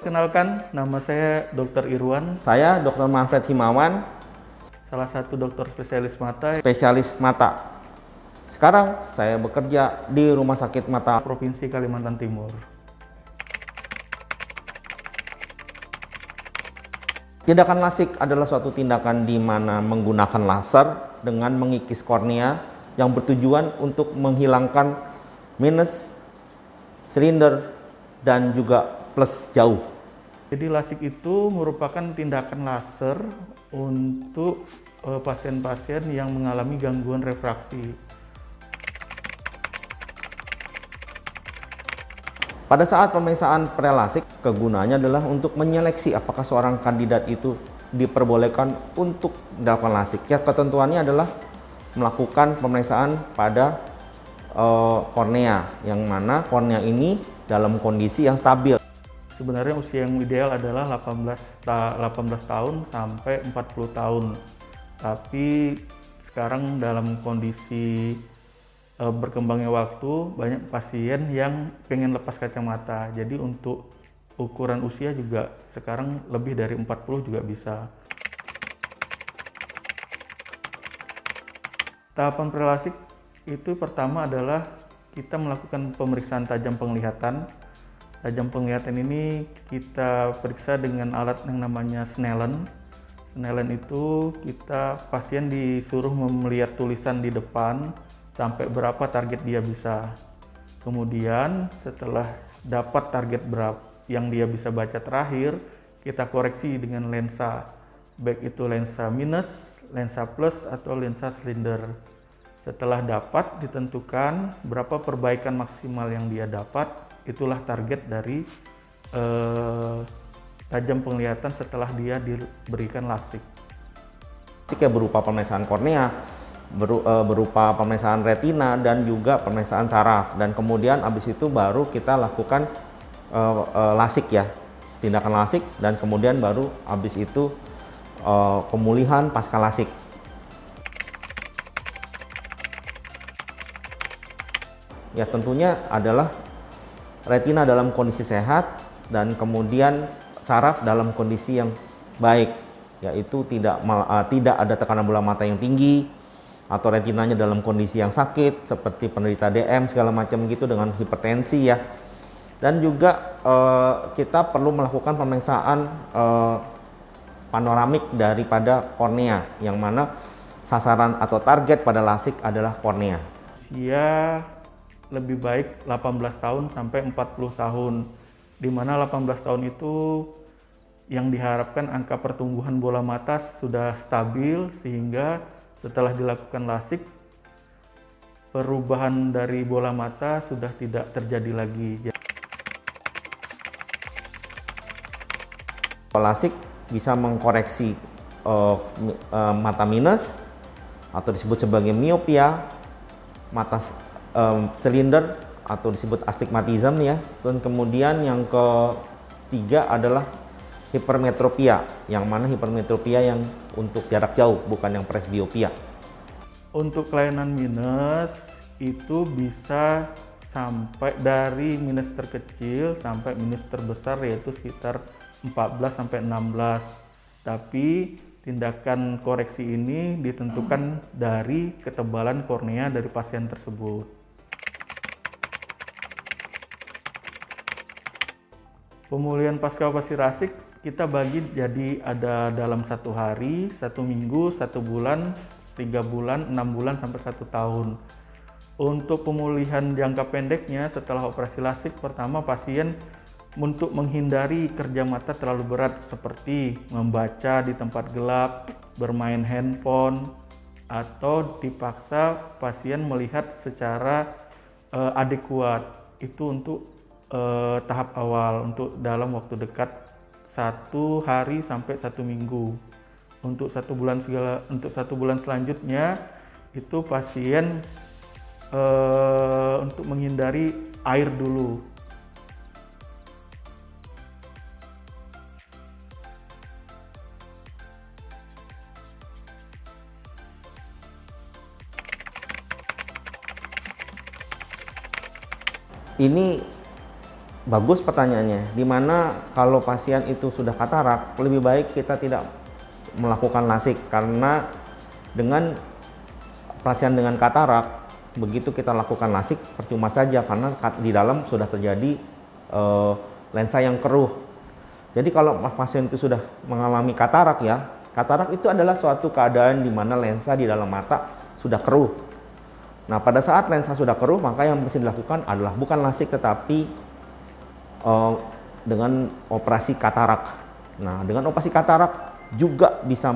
perkenalkan, nama saya Dr. Irwan, Saya Dr. Manfred Himawan, salah satu dokter spesialis mata spesialis mata. Sekarang saya bekerja di Rumah Sakit Mata Provinsi Kalimantan Timur. Tindakan lasik adalah suatu tindakan di mana menggunakan laser dengan mengikis kornea yang bertujuan untuk menghilangkan minus, silinder, dan juga plus jauh. Jadi lasik itu merupakan tindakan laser untuk pasien-pasien yang mengalami gangguan refraksi. Pada saat pemeriksaan prelasik, kegunaannya adalah untuk menyeleksi apakah seorang kandidat itu diperbolehkan untuk dilakukan lasik. Ya, ketentuannya adalah melakukan pemeriksaan pada kornea, yang mana kornea ini dalam kondisi yang stabil. Sebenarnya usia yang ideal adalah 18 tahun sampai 40 tahun. Tapi sekarang dalam kondisi berkembangnya waktu, banyak pasien yang pengen lepas kacamata. Jadi untuk ukuran usia juga sekarang lebih dari 40 juga bisa. Tahapan prelasik itu pertama adalah kita melakukan pemeriksaan tajam penglihatan. Tajam penglihatan ini kita periksa dengan alat yang namanya Snellen. Snellen itu pasien disuruh melihat tulisan di depan sampai berapa target dia bisa. Kemudian setelah dapat target berapa yang dia bisa baca terakhir, kita koreksi dengan lensa. Baik itu lensa minus, lensa plus, atau lensa silinder. Setelah dapat ditentukan berapa perbaikan maksimal yang dia dapat, itulah target dari tajam penglihatan setelah dia diberikan lasik. Lasik berupa pemeriksaan kornea, berupa pemeriksaan retina, dan juga pemeriksaan saraf. Dan kemudian habis itu baru kita lakukan lasik ya, tindakan lasik, dan kemudian baru habis itu pemulihan pasca lasik. Ya, tentunya adalah retina dalam kondisi sehat dan kemudian saraf dalam kondisi yang baik, yaitu tidak ada tekanan bola mata yang tinggi atau retinanya dalam kondisi yang sakit seperti penderita DM segala macam gitu dengan hipertensi ya. Dan juga kita perlu melakukan pemeriksaan panoramik daripada kornea, yang mana sasaran atau target pada lasik adalah kornea. Usia lebih baik 18 tahun sampai 40 tahun, di mana 18 tahun itu yang diharapkan angka pertumbuhan bola mata sudah stabil, sehingga setelah dilakukan lasik perubahan dari bola mata sudah tidak terjadi lagi. Lasik bisa mengkoreksi mata minus atau disebut sebagai miopia, mata silinder atau disebut astigmatism ya, dan kemudian yang ketiga adalah hipermetropia, yang mana hipermetropia yang untuk jarak jauh, bukan yang presbiopia. Untuk kelainan minus itu bisa sampai dari minus terkecil sampai minus terbesar, yaitu sekitar 14 sampai 16. Tapi tindakan koreksi ini ditentukan dari ketebalan kornea dari pasien tersebut. Pemulihan pasca operasi lasik kita bagi jadi ada dalam 1 hari, 1 minggu, 1 bulan, 3 bulan, 6 bulan, sampai 1 tahun. Untuk pemulihan jangka pendeknya setelah operasi lasik, pertama pasien untuk menghindari kerja mata terlalu berat seperti membaca di tempat gelap, bermain handphone, atau dipaksa pasien melihat secara adekuat. Itu untuk tahap awal, untuk dalam waktu dekat 1 hari sampai 1 minggu. Untuk 1 bulan selanjutnya itu pasien untuk menghindari air dulu. Ini Bagus pertanyaannya. Dimana kalau pasien itu sudah katarak, lebih baik kita tidak melakukan lasik, karena dengan pasien dengan katarak, begitu kita lakukan lasik percuma saja, karena di dalam sudah terjadi lensa yang keruh. Jadi kalau pasien itu sudah mengalami katarak ya, katarak itu adalah suatu keadaan di mana lensa di dalam mata sudah keruh. Nah, pada saat lensa sudah keruh, maka yang mesti dilakukan adalah bukan lasik tetapi dengan operasi katarak. Nah, dengan operasi katarak juga bisa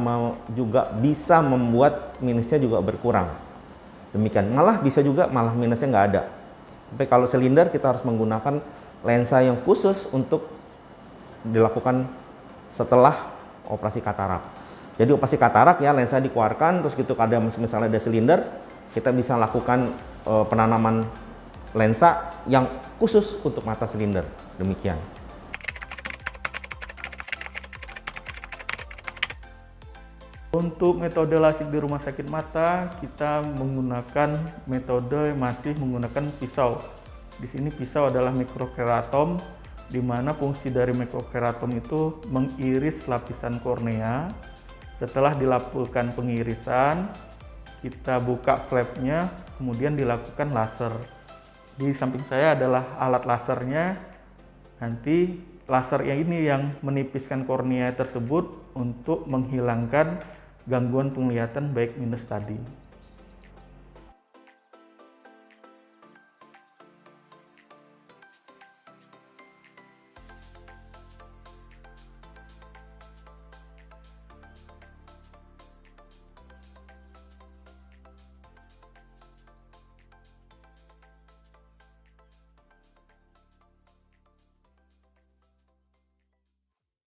membuat minusnya juga berkurang. Demikian, malah bisa juga minusnya nggak ada. Tapi kalau silinder kita harus menggunakan lensa yang khusus untuk dilakukan setelah operasi katarak. Jadi operasi katarak ya, lensa dikeluarkan, terus gitu ada misalnya ada silinder, kita bisa lakukan penanaman lensa yang khusus untuk mata silinder. Demikian. Untuk metode lasik di rumah sakit mata, kita menggunakan metode masih menggunakan pisau. Di sini pisau adalah mikrokeratom, di mana fungsi dari mikrokeratom itu mengiris lapisan kornea. Setelah dilakukan pengirisan, kita buka flapnya, kemudian dilakukan laser. Di samping saya adalah alat lasernya. Nanti laser yang ini yang menipiskan kornea tersebut untuk menghilangkan gangguan penglihatan baik minus tadi.